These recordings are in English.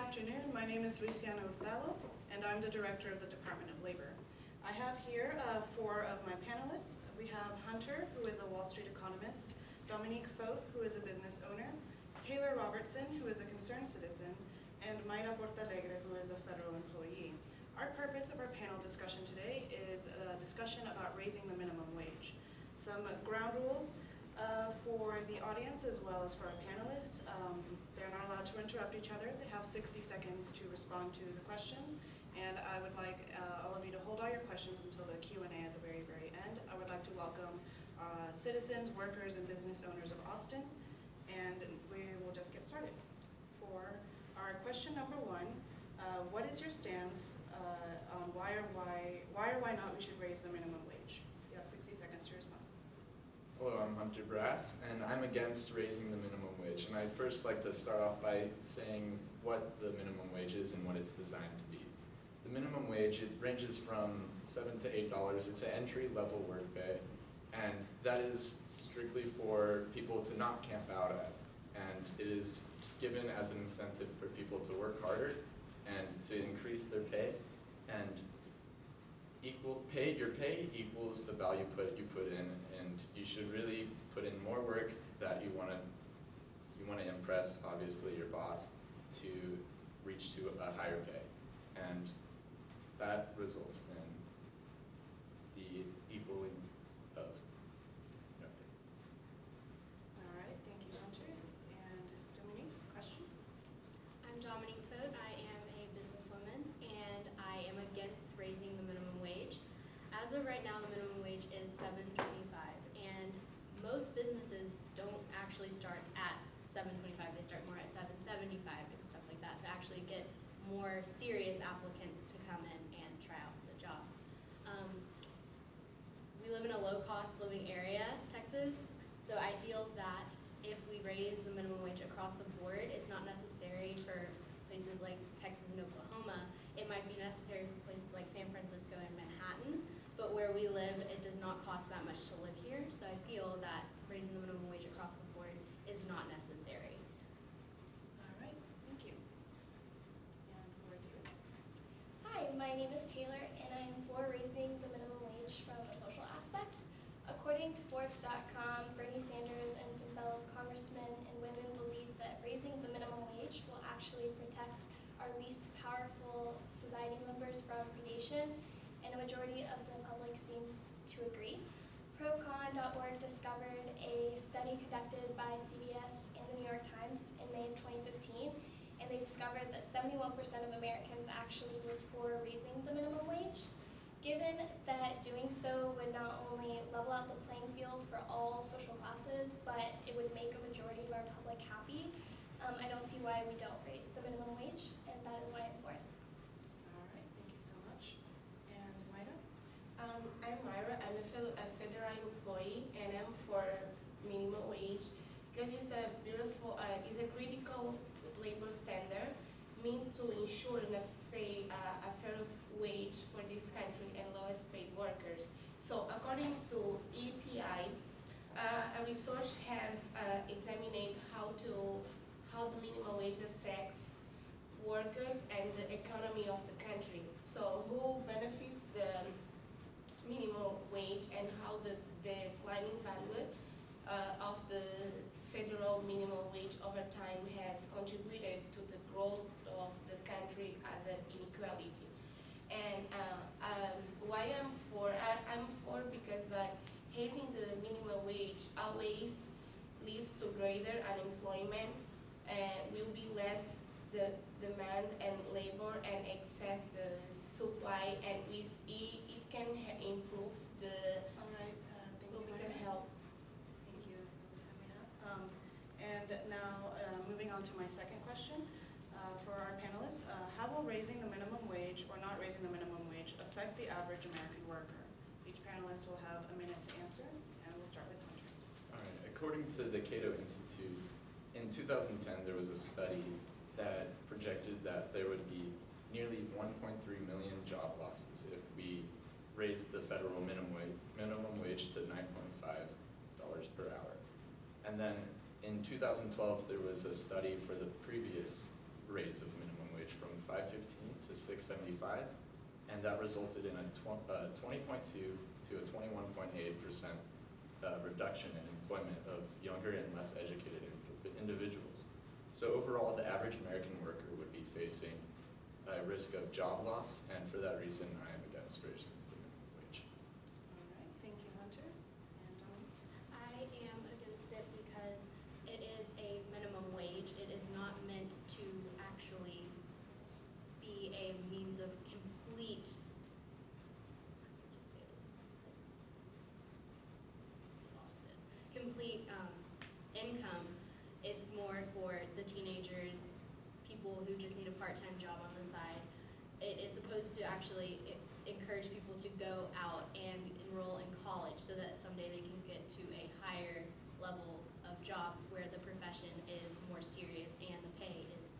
afternoon. My name is Luciana Hurtado, and I'm the Director of the Department of Labor. I have here 4 of my panelists. We have Hunter, who is a Wall Street economist, Dominique Fote, who is a business owner, Taylor Robertson, who is a concerned citizen, and Mayra Portalegre, who is a federal employee. Our purpose of our panel discussion today is a discussion about raising the minimum wage. Some ground rules for the audience as well as for our panelists. They're not allowed to interrupt each other. They have 60 seconds to respond to the questions, and I would like all of you to hold all your questions until the Q&A at the very, very end. I would like to welcome citizens, workers, and business owners of Austin, and we will just get started. For our question number 1, what is your stance on why or why not we should raise the minimum wage? You have 60 seconds to respond. Hello, I'm Hunter Brass, and I'm against raising the minimum wage. And I'd first like to start off by saying what the minimum wage is and what it's designed to be. The minimum wage, it ranges from $7 to $8. It's an entry-level work pay, and that is strictly for people to not camp out at. And it is given as an incentive for people to work harder and to increase their pay. And your pay equals the value you put in, and you should really put in more work that you want to impress, obviously, your boss to reach to a higher pay, and that results in the equaling of no pay. All right, thank you, Hunter. And Dominique, question? I'm Dominique Fote. I am a businesswoman, and I am against raising the minimum wage. As of right now, the minimum wage is $7.25, and most businesses don't actually start at $7.25. They start more at $7.75 and stuff like that to actually get more serious applicants to come in and try out for the jobs. We live in a low-cost living area, Texas, so I feel that if we raise the minimum wage across the board, it's not necessary for places like Texas and Oklahoma. It might be necessary for places like San Francisco and Manhattan, but where we live, it does not cost that much to live here, so I feel that raising the minimum wage across the board is not necessary. All right, thank you. And for you. Hi, my name is Taylor, and I am for raising the minimum wage from a social aspect. According to Forbes.com, Bernie Sanders and some fellow congressmen and women believe that raising the minimum wage will actually protect our least powerful society members from predation, and a majority of the public seems to agree. Procon.org discovered a study conducted by CBS and the New York Times in May of 2015, and they discovered that 71% of Americans actually was for raising the minimum wage. Given that doing so would not only level out the playing field for all social classes, but it would make a majority of our public happy, I don't see why we don't raise the minimum wage, and that is why I'm for it. All right, thank you so much. And Mayra? I'm Myra. I'm a federal employee, and I'm for minimum wage because it's a beautiful, it's a critical labor standard meant to ensure a fair wage for this country and lowest paid workers. So according to EPI, a research have examined how the minimum wage affects workers and the economy of the country. So who benefits the minimum wage and how the declining value of the federal minimum wage over time has contributed to the growth of the country as an inequality. And why I'm for because raising the minimum wage always leads to greater unemployment, will be less the demand and labor and excess the supply, and it can improve the. All right, thank you, We Mayra. can help. Thank you, that's all the time we have. And now, moving on to my second question for our panelists. How will raising the minimum wage or not raising the minimum wage affect the average American worker? Each panelist will have a minute to answer, and we'll start with Hunter. All right. According to the Cato Institute, in 2010 there was a study that projected that there would be nearly 1.3 million job losses if we raised the federal minimum wage to $9.5 per hour. And then in 2012 there was a study for the previous raise of minimum wage that resulted in a 20.2 to a 21.8% reduction in employment of younger and less educated individuals. So overall, the average American worker would be facing a risk of job loss, and for that reason, I am against raising the minimum wage. All right, thank you, Hunter. And I am against it because it is a minimum wage. It is not meant to actually be a means of complete income. It's more for the teenagers, people who just need a part-time job on the side. It is supposed to actually encourage people to go out and enroll in college so that someday they can get to a higher level of job where the profession is more serious and the pay is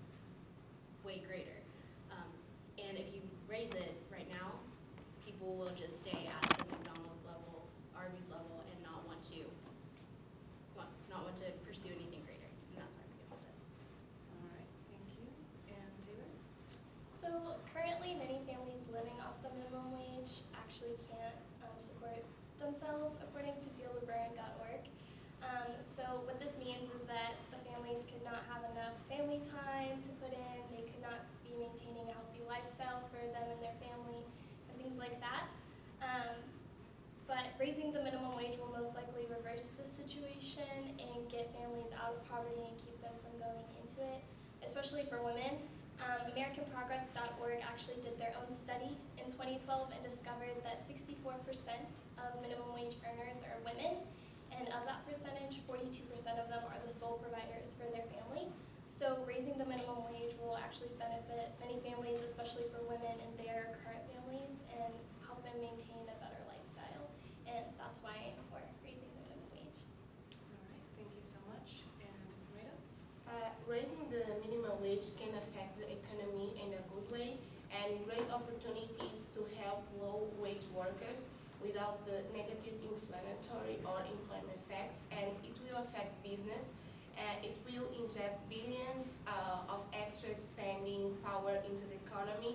way greater. And if you raise it right now, people will just stay at the McDonald's level, Arby's level, and not want to pursue anything greater. And that's why I'm against it. all right, thank you. And Taylor? So currently, many families living off the minimum wage actually can't support themselves, according to feeltheburn.org. So what this means is that the families could not have enough family time to put in, they could not be maintaining a healthy lifestyle for them and their family, and things like that. But raising the minimum wage will most likely reverse the situation and get families out of poverty and keep them from going into it, especially for women. AmericanProgress.org actually did their own study in 2012 and discovered that 64% of minimum wage earners are women, and of that percentage, 42% of them are the sole providers for their family. So raising the minimum wage will actually benefit many families, especially for women in their current families, and help them maintain a better lifestyle. And that's why I am for raising the minimum wage. All right, thank you so much. And Maida? Raising the minimum wage can affect the economy in a good way and great opportunities to help low-wage workers without the negative inflammatory or employment effects, and it will affect business, and it will inject billions of extra spending power into the economy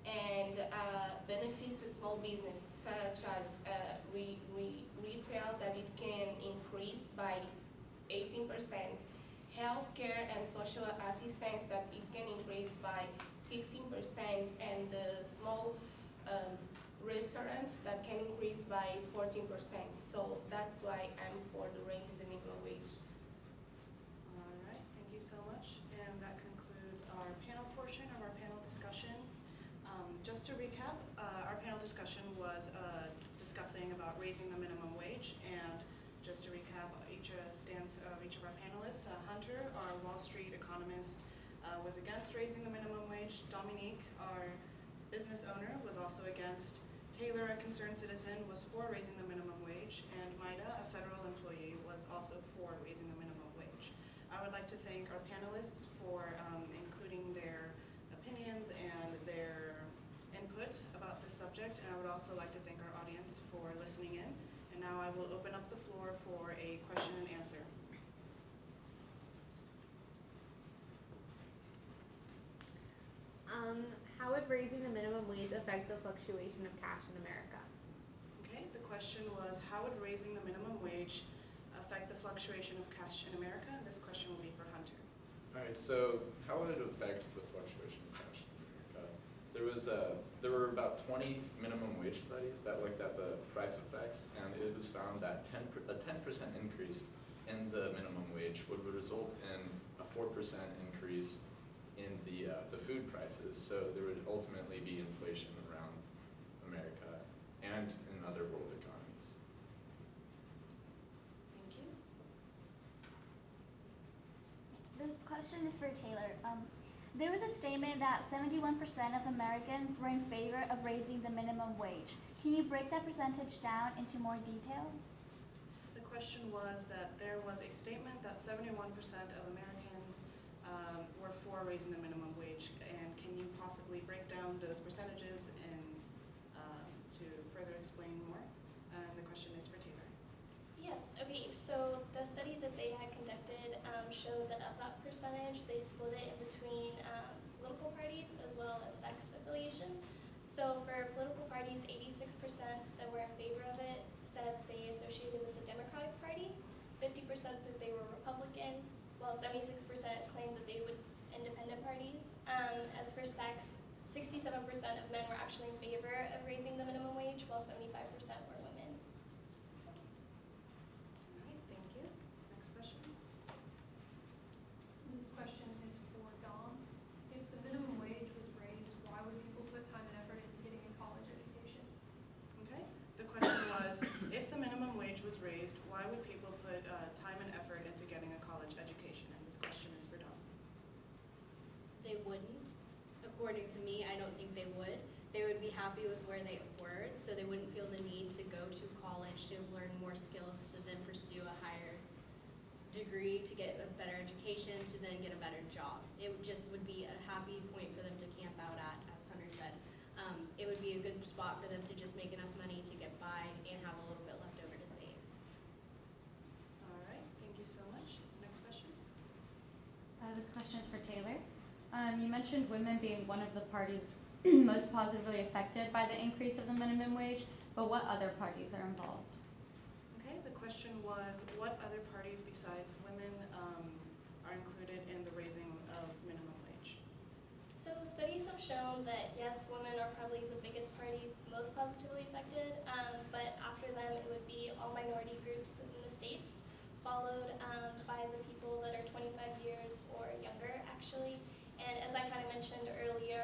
and benefits a small business such as retail that it can increase by 18%, healthcare and social assistance that it can increase by 16%, and the small restaurants that can increase by 14%. So that's why I'm for the raising the minimum wage. All right, thank you so much. And that concludes our panel portion of our panel discussion. Just to recap, our panel discussion was discussing about raising the minimum wage. And just to recap each stance of each of our panelists, Hunter, our Wall Street economist, was against raising the minimum wage. Dominique, our business owner, was also against. Taylor, a concerned citizen, was for raising the minimum wage, and Maida, a federal employee, was also for raising the minimum wage. I would like to thank our panelists for including their opinions and their input about this subject, and I would also like to thank our audience for listening in. And now I will open up the floor for a question and answer. How would raising the minimum wage affect the fluctuation of cash in America? Okay, the question was, how would raising the minimum wage affect the fluctuation of cash in America? This question will be for Hunter. All right, so how would it affect the fluctuation of cash in America? There were about 20 minimum wage studies that looked at the price effects, and it was found that a 10% increase in the minimum wage would result in a 4% increase in the food prices. So there would ultimately be inflation around America and in other world economies. Thank you. This question is for Taylor. There was a statement that 71% of Americans were in favor of raising the minimum wage. Can you break that percentage down into more detail? The question was that there was a statement that 71% of Americans were for raising the minimum wage, and can you possibly break down those percentages and to further explain more? And the question is for Taylor. Yes, okay, so the study that they had conducted showed that of that percentage, they split it in between political parties as well as sex affiliation. So for political said they were Republican, while 76% claimed that they would independent parties. As for sex, 67% of men were actually in favor of raising the minimum wage, while 75% were women. All right, thank you. Next question. This question is for Dom. If the minimum wage was raised, why would people put time and effort into getting a college education? Okay, the question was, if the minimum wage was raised, why would people put time and effort into getting a college education? And this question is for Dawn. They wouldn't. According to me, I don't think they would. They would be happy with where they were, so they wouldn't feel the need to go to college to learn more skills to then pursue a higher degree to get a better education to then get a better job. It would be a happy point for them to camp out at, as Hunter said. It would be a good spot for them to just make enough money to get by and have a little bit left over to save. All right, thank you so much. Next question. This question is for Taylor. You mentioned women being one of the parties most positively affected by the increase of the minimum wage, but what other parties are involved? Okay, the question was, what other parties besides women are included in the raising of minimum wage? So studies have shown that yes, women are probably the biggest party most positively affected, but after them it would be all minority groups within the states, followed by the people that are 25 years or younger actually. And as I kind of mentioned earlier,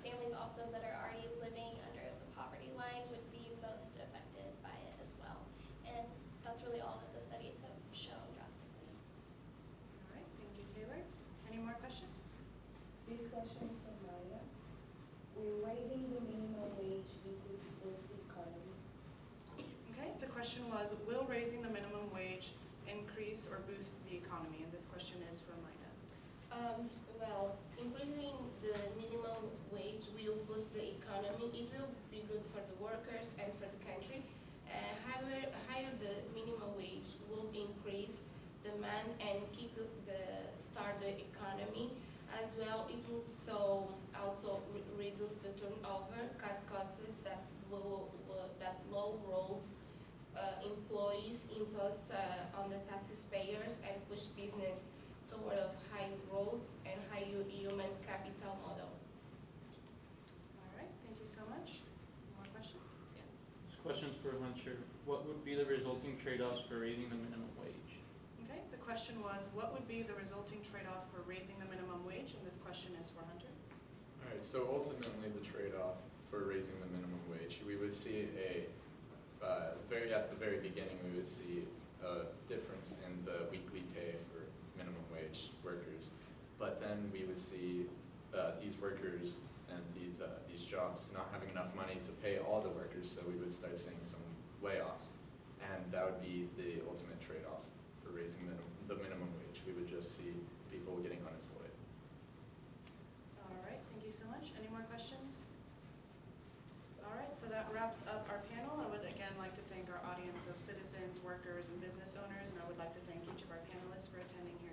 families also that are already living under the poverty line would be most affected by it as well. And that's really all that the studies have shown drastically. All right, thank you, Taylor. Any more questions? This question is from Maya. Will raising the minimum wage boost the economy? Okay, the question was, will raising the minimum wage increase or boost the economy? And this question is from Maida. Well, increasing the minimum wage will boost the economy. It will be good for the workers and for the country. Higher the minimum wage will increase demand and start the economy. As well, it will also reduce the turnover, cut costs that low road employees imposed on the taxpayers and push business toward a high roads and high human capital model. All right, thank you so much. More questions? Yes. This question's for Hunter. What would be the resulting trade-offs for raising the minimum wage? Okay, the question was, what would be the resulting trade-off for raising the minimum wage? And this question is for Hunter. All right, so ultimately the trade-off for raising the minimum wage, we would see at the very beginning, we would see a difference in the weekly pay for minimum wage workers. But then we would see these workers and these jobs not having enough money to pay all the workers, so we would start seeing some layoffs. And that would be the ultimate trade-off for raising the minimum wage. We would just see people getting unemployed. All right, thank you so much. Any more questions? All right, so that wraps up our panel. I would again like to thank our audience of citizens, workers, and business owners, and I would like to thank each of our panelists for attending here